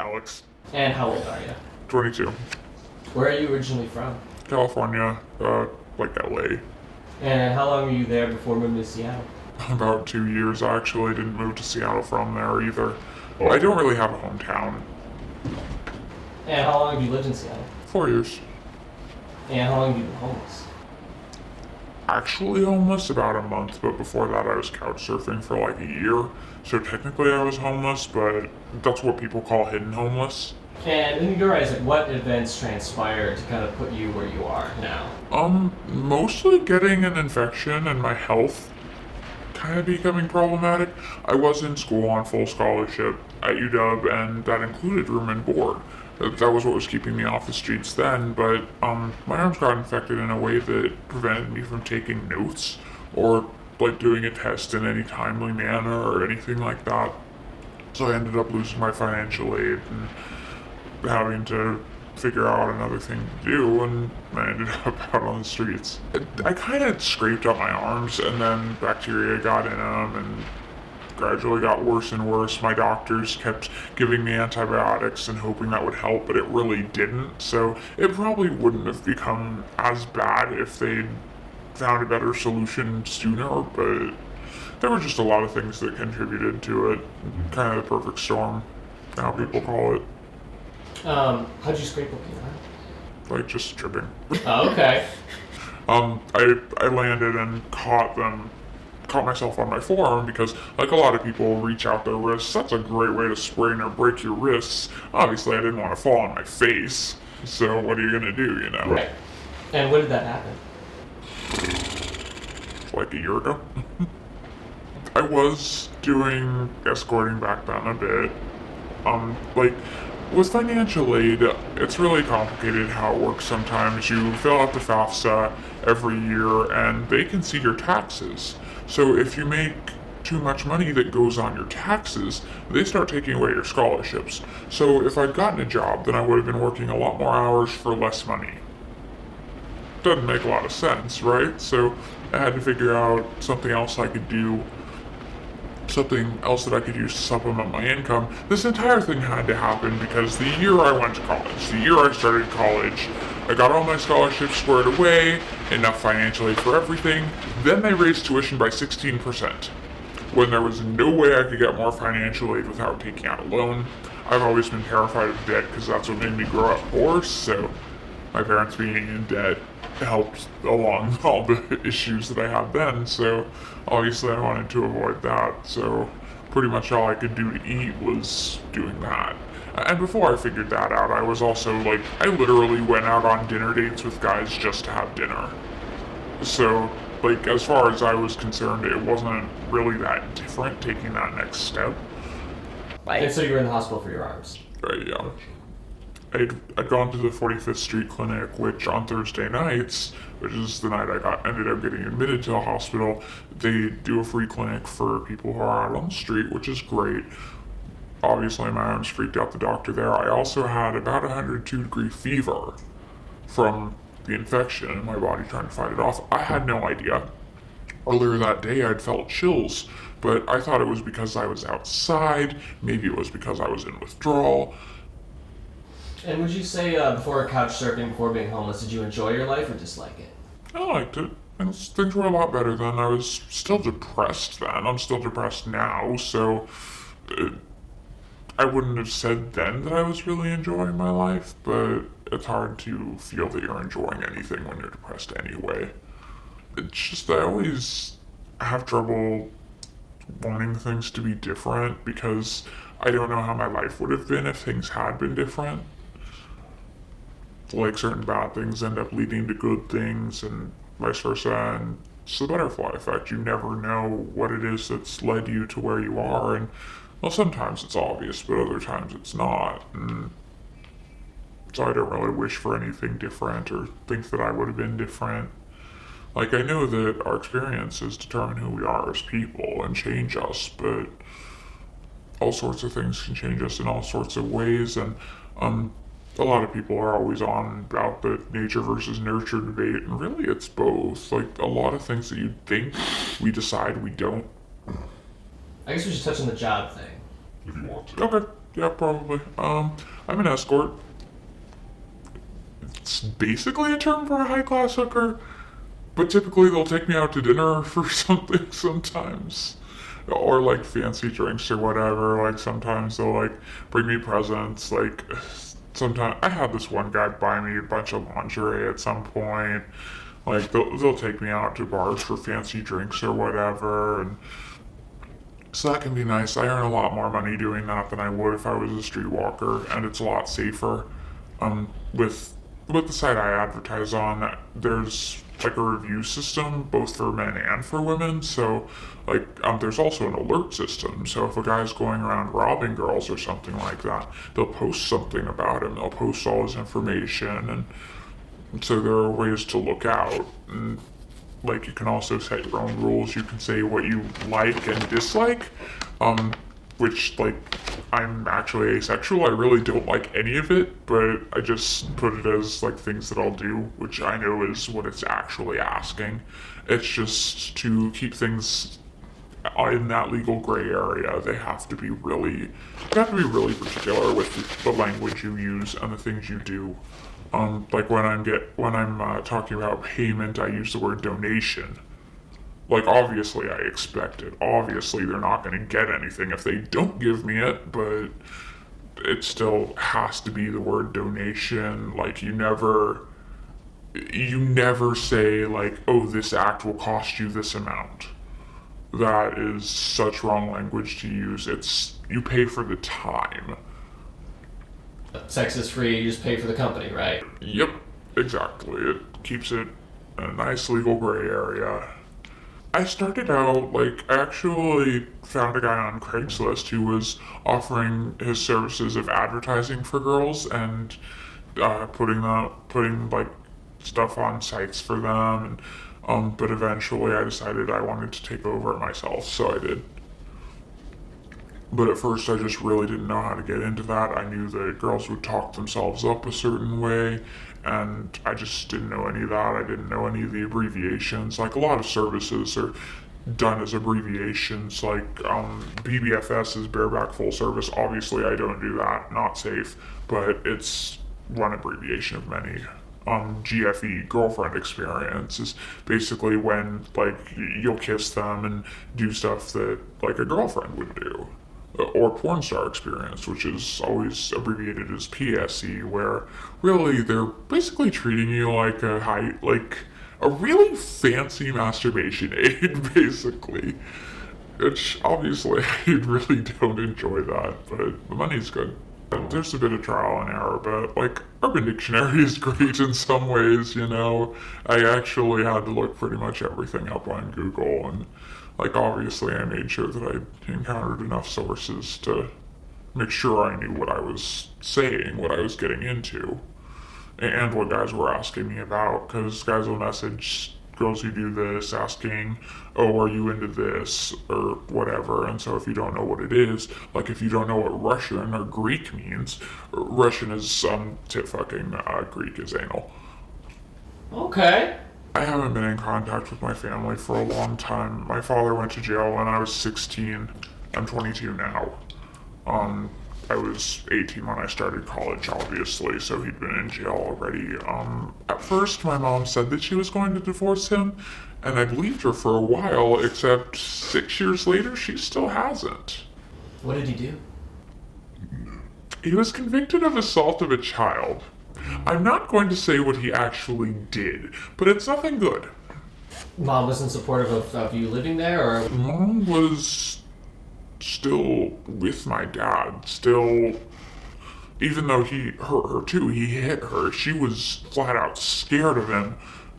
Alex. And how old are you? 22. Where are you originally from? California, like LA. And how long were you there before moving to Seattle? About 2 years, actually. I didn't move to Seattle from there either. I don't really have a hometown. And how long have you lived in Seattle? 4 years. And how long have you been homeless? Actually homeless about a month, but before that I was couch surfing for like a year. So technically I was homeless, but that's what people call hidden homeless. And in your eyes, like, what events transpired to kind of put you where you are now? Mostly getting an infection and my health kind of becoming problematic. I was in school on full scholarship at UW, and that included room and board. That was what was keeping me off the streets then, but my arms got infected in a way that prevented me from taking notes or like doing a test in any timely manner or anything like that. So I ended up losing my financial aid and having to figure out another thing to do, and I ended up out on the streets. I kind of scraped up my arms, and then bacteria got in them, and gradually got worse and worse. My doctors kept giving me antibiotics and hoping that would help, but it really didn't. So it probably wouldn't have become as bad if they'd found a better solution sooner, but there were just a lot of things that contributed to it. Kind of the perfect storm, how people call it. How'd you scrape up your arm? Like just tripping. Oh, okay. I landed and caught myself on my forearm because, like a lot of people reach out their wrists, that's a great way to sprain or break your wrists. Obviously, I didn't want to fall on my face, so what are you gonna do, you know? Right. And when did that happen? Like a year ago. I was doing escorting back then a bit. Like, with financial aid, it's really complicated how it works sometimes. You fill out the FAFSA every year, and they can see your taxes. So if you make too much money that goes on your taxes, they start taking away your scholarships. So if I'd gotten a job, then I would have been working a lot more hours for less money. Doesn't make a lot of sense, right? So I had to figure out something else I could do, something else that I could use to supplement my income. This entire thing had to happen because the year I went to college, the year I started college, I got all my scholarships squared away, enough financial aid for everything. Then they raised tuition by 16%, when there was no way I could get more financial aid without taking out a loan. I've always been terrified of debt because that's what made me grow up poor, so my parents being in debt helped along all the issues that I had then, so obviously I wanted to avoid that, so pretty much all I could do to eat was doing that. And before I figured that out, I was also like, I literally went out on dinner dates with guys just to have dinner. So, like, as far as I was concerned, it wasn't really that different taking that next step. And so you were in the hospital for your arms. Right, yeah. I'd gone to the 45th Street Clinic, which on Thursday nights, which is the night I ended up getting admitted to the hospital, they do a free clinic for people who are out on the street, which is great. Obviously, my arms freaked out the doctor there. I also had about 102-degree fever from the infection and my body trying to fight it off. I had no idea. Earlier that day, I'd felt chills, but I thought it was because I was outside. Maybe it was because I was in withdrawal. And would you say, before couch surfing, before being homeless, did you enjoy your life or dislike it? I liked it. Things were a lot better then. I was still depressed then. I'm still depressed now, so I wouldn't have said then that I was really enjoying my life, but it's hard to feel that you're enjoying anything when you're depressed anyway. It's just I always have trouble wanting things to be different because I don't know how my life would have been if things had been different. Like, certain bad things end up leading to good things and vice versa, and it's the butterfly effect. You never know what it is that's led you to where you are, and well, sometimes it's obvious, but other times it's not, and so I don't really wish for anything different or think that I would have been different. Like, I know that our experiences determine who we are as people and change us, but all sorts of things can change us in all sorts of ways, and a lot of people are always on about the nature versus nurture debate, and really it's both. Like, a lot of things that you'd think we decide we don't. I guess we should touch on the job thing. If you want to. Okay. Yeah, probably. I'm an escort. It's basically a term for a high class hooker, but typically they'll take me out to dinner for something sometimes. Or like fancy drinks or whatever. Like sometimes they'll like bring me presents. Like sometimes I had this one guy buy me a bunch of lingerie at some point. Like they'll take me out to bars for fancy drinks or whatever, and so that can be nice. I earn a lot more money doing that than I would if I was a streetwalker, and it's a lot safer. With the site I advertise on, there's like a review system both for men and for women. So, like, there's also an alert system. So if a guy's going around robbing girls or something like that, they'll post something about him. They'll post all his information, and so there are ways to look out. And like you can also set your own rules. You can say what you like and dislike, which like I'm actually asexual. I really don't like any of it, but I just put it as like things that I'll do, which I know is what it's actually asking. It's just to keep things in that legal gray area. You have to be really particular with the language you use and the things you do. Like when I'm talking about payment, I use the word donation. Like obviously I expect it. Obviously they're not going to get anything if they don't give me it, but it still has to be the word donation. Like you never say like, oh, this act will cost you this amount. That is such wrong language to use. It's you pay for the time. Sex is free, you just pay for the company, right? Yep, exactly. It keeps it in a nice legal gray area. I started out, like, I actually found a guy on Craigslist who was offering his services of advertising for girls and putting like stuff on sites for them. And but eventually I decided I wanted to take over it myself, so I did. But at first, I just really didn't know how to get into that. I knew that girls would talk themselves up a certain way, and I just didn't know any of that. I didn't know any of the abbreviations. Like, a lot of services are done as abbreviations, like BBFS is bareback full service. Obviously, I don't do that, not safe, but it's one abbreviation of many. GFE, girlfriend experience, is basically when, like, you'll kiss them and do stuff that, like, a girlfriend would do. Or porn star experience, which is always abbreviated as PSE, where really they're basically treating you like a really fancy masturbation aid, basically. Which obviously I really don't enjoy that, but the money's good. There's a bit of trial and error, but like Urban Dictionary is great in some ways, you know. I actually had to look pretty much everything up on Google, and like obviously I made sure that I encountered enough sources to make sure I knew what I was saying, what I was getting into, and what guys were asking me about, because guys will message girls who do this asking, oh, are you into this or whatever. And so if you don't know what it is, like if you don't know what Russian or Greek means, Russian is tit fucking, Greek is anal. Okay. I haven't been in contact with my family for a long time. My father went to jail when I was 16. I'm 22 now. I was 18 when I started college, obviously, so he'd been in jail already. At first, my mom said that she was going to divorce him, and I believed her for a while, except 6 years later, she still hasn't. What did he do? He was convicted of assault of a child. I'm not going to say what he actually did, but it's nothing good. Mom wasn't supportive of you living there, or? Mom was still with my dad, still, even though he hurt her too, he hit her. She was flat out scared of him,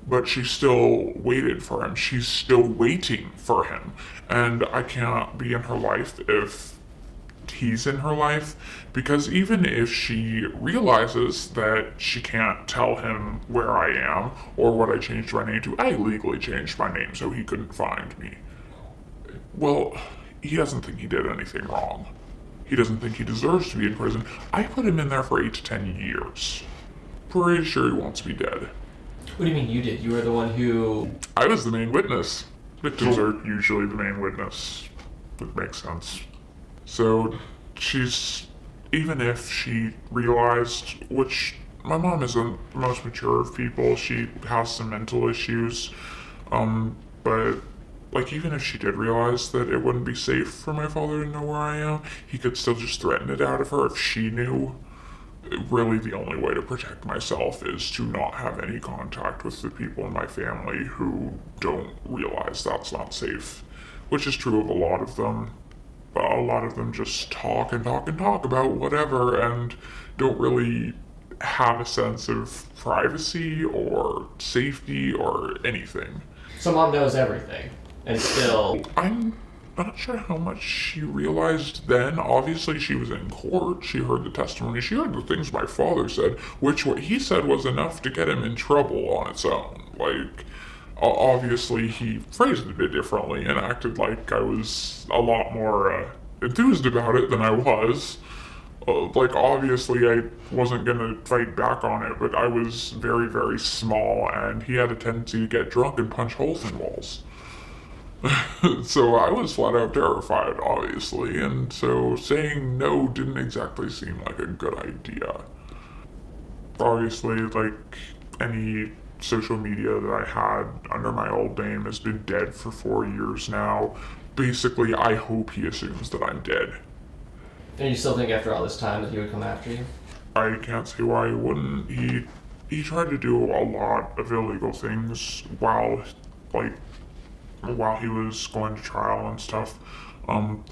but she still waited for him. She's still waiting for him. And I cannot be in her life if he's in her life, because even if she realizes that she can't tell him where I am or what I changed my name to, I legally changed my name so he couldn't find me. Well, he doesn't think he did anything wrong. He doesn't think he deserves to be in prison. I put him in there for 8 to 10 years. Pretty sure he wants me dead. What do you mean you did? You were the one who... I was the main witness. Victims are usually the main witness. It makes sense. So, even if she realized, which my mom isn't the most mature of people, she has some mental issues, but like even if she did realize that it wouldn't be safe for my father to know where I am, he could still just threaten it out of her if she knew. Really, the only way to protect myself is to not have any contact with the people in my family who don't realize that's not safe, which is true of a lot of them. A lot of them just talk and talk and talk about whatever and don't really have a sense of privacy or safety or anything. So mom knows everything, and still. I'm not sure how much she realized then. Obviously, she was in court. She heard the testimony. She heard the things my father said, which what he said was enough to get him in trouble on its own. Like, obviously, he phrased it a bit differently and acted like I was a lot more enthused about it than I was. Like, obviously, I wasn't gonna fight back on it, but I was very, very small, and he had a tendency to get drunk and punch holes in walls. So I was flat out terrified, obviously, and so saying no didn't exactly seem like a good idea. Obviously, like any social media that I had under my old name has been dead for 4 years now. Basically, I hope he assumes that I'm dead. And you still think after all this time that he would come after you? I can't see why he wouldn't. He tried to do a lot of illegal things while he was going to trial and stuff.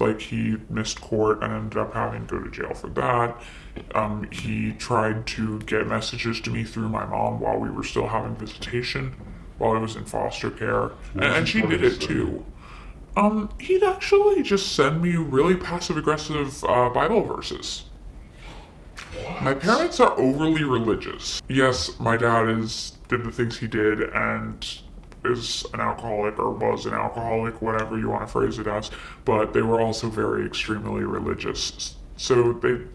Like he missed court and ended up having to go to jail for that. He tried to get messages to me through my mom while we were still having visitation, while I was in foster care, and she did it too. He'd actually just send me really passive-aggressive Bible verses. My parents are overly religious. Yes, my dad did the things he did and is an alcoholic or was an alcoholic, whatever you want to phrase it as, but they were also very extremely religious. So the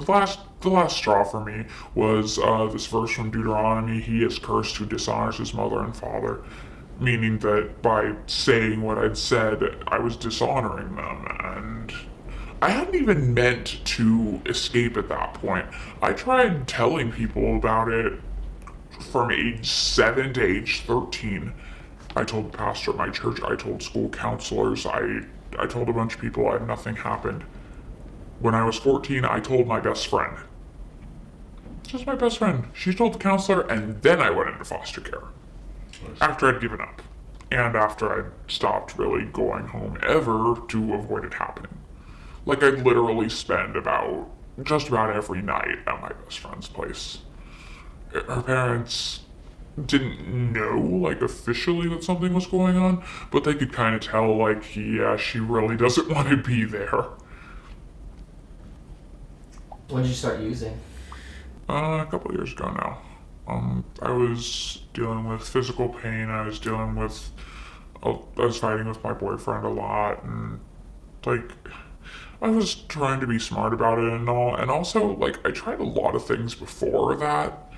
last straw for me was this verse from Deuteronomy: "He is cursed who dishonors his mother and father," meaning that by saying what I'd said, I was dishonoring them, and I hadn't even meant to escape at that point. I tried telling people about it from age 7 to age 13. I told the pastor at my church, I told school counselors, I told a bunch of people, and nothing happened. When I was 14, I told my best friend. Just my best friend. She told the counselor, and then I went into foster care. After I'd given up. And after I'd stopped really going home ever to avoid it happening. Like, I'd literally spend just about every night at my best friend's place. Her parents didn't know, like, officially that something was going on, but they could kind of tell, like, yeah, she really doesn't want to be there. When did you start using? A couple of years ago now. I was dealing with physical pain. I was fighting with my boyfriend a lot, and like, I was trying to be smart about it and all, and also, like, I tried a lot of things before that,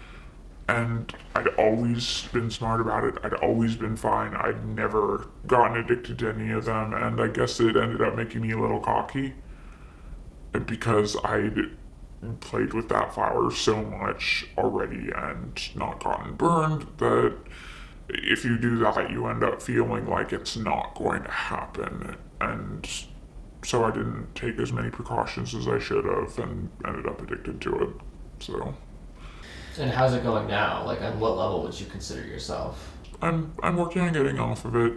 and I'd always been smart about it. I'd always been fine. I'd never gotten addicted to any of them, and I guess it ended up making me a little cocky, because I'd played with that flower so much already and not gotten burned that if you do that, you end up feeling like it's not going to happen. And so I didn't take as many precautions as I should have and ended up addicted to it. So. And how's it going now? Like, on what level would you consider yourself? I'm working on getting off of it.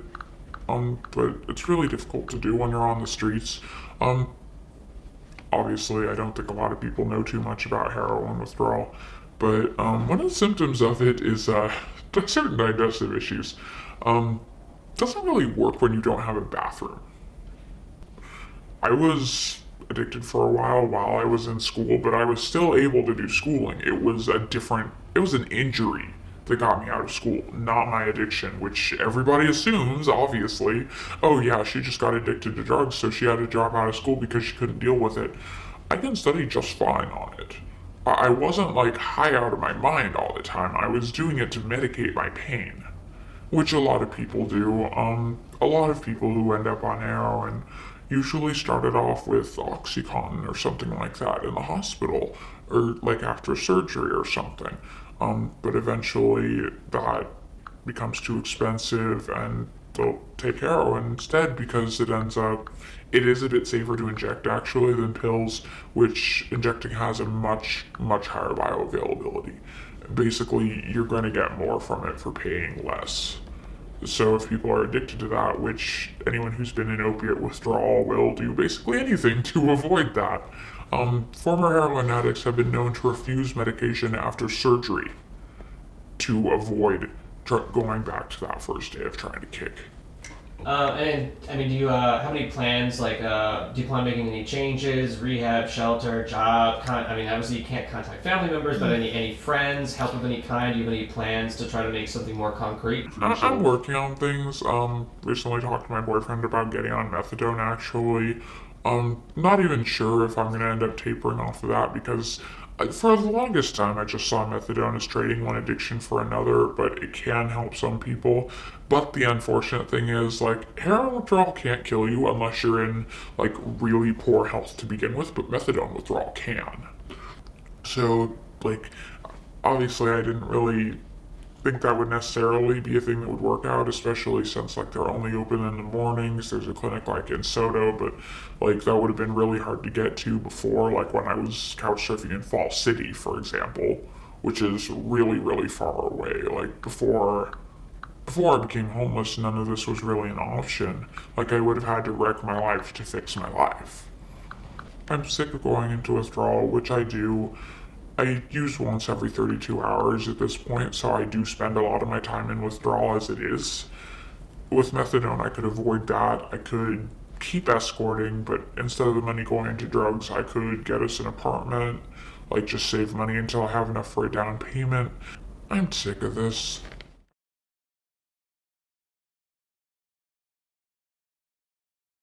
But it's really difficult to do when you're on the streets. Obviously, I don't think a lot of people know too much about heroin withdrawal, but one of the symptoms of it is certain digestive issues. Doesn't really work when you don't have a bathroom. I was addicted for a while I was in school, but I was still able to do schooling. It was an injury that got me out of school, not my addiction, which everybody assumes, obviously. Oh yeah, she just got addicted to drugs, so she had to drop out of school because she couldn't deal with it. I can study just fine on it. I wasn't like high out of my mind all the time. I was doing it to medicate my pain, which a lot of people do. A lot of people who end up on heroin usually started off with Oxycontin or something like that in the hospital, or like after surgery or something. But eventually that becomes too expensive and they'll take heroin instead because it is a bit safer to inject actually than pills, which injecting has a much higher bioavailability. Basically, you're going to get more from it for paying less. So if people are addicted to that, which anyone who's been in opiate withdrawal will do basically anything to avoid that. Former heroin addicts have been known to refuse medication after surgery to avoid going back to that first day of trying to kick. And I mean, do you have any plans? Like, do you plan on making any changes, rehab, shelter, job? I mean, obviously you can't contact family members, but any friends, help of any kind? Do you have any plans to try to make something more concrete? I'm working on things. Recently talked to my boyfriend about getting on methadone. Actually, not even sure if I'm gonna end up tapering off of that because for the longest time, I just saw methadone as trading one addiction for another, but it can help some people. But the unfortunate thing is, like, heroin withdrawal can't kill you unless you're in, like, really poor health to begin with, but methadone withdrawal can. So, like, obviously I didn't really think that would necessarily be a thing that would work out, especially since like they're only open in the mornings. There's a clinic like in Soto, but like that would have been really hard to get to before, like when I was couch surfing in Fall City, for example, which is really far away. Like before I became homeless, none of this was really an option. Like I would have had to wreck my life to fix my life. I'm sick of going into withdrawal, which I do. I use once every 32 hours at this point, so I do spend a lot of my time in withdrawal as it is. With methadone, I could avoid that. I could keep escorting, but instead of the money going into drugs, I could get us an apartment, like just save money until I have enough for a down payment. I'm sick of this.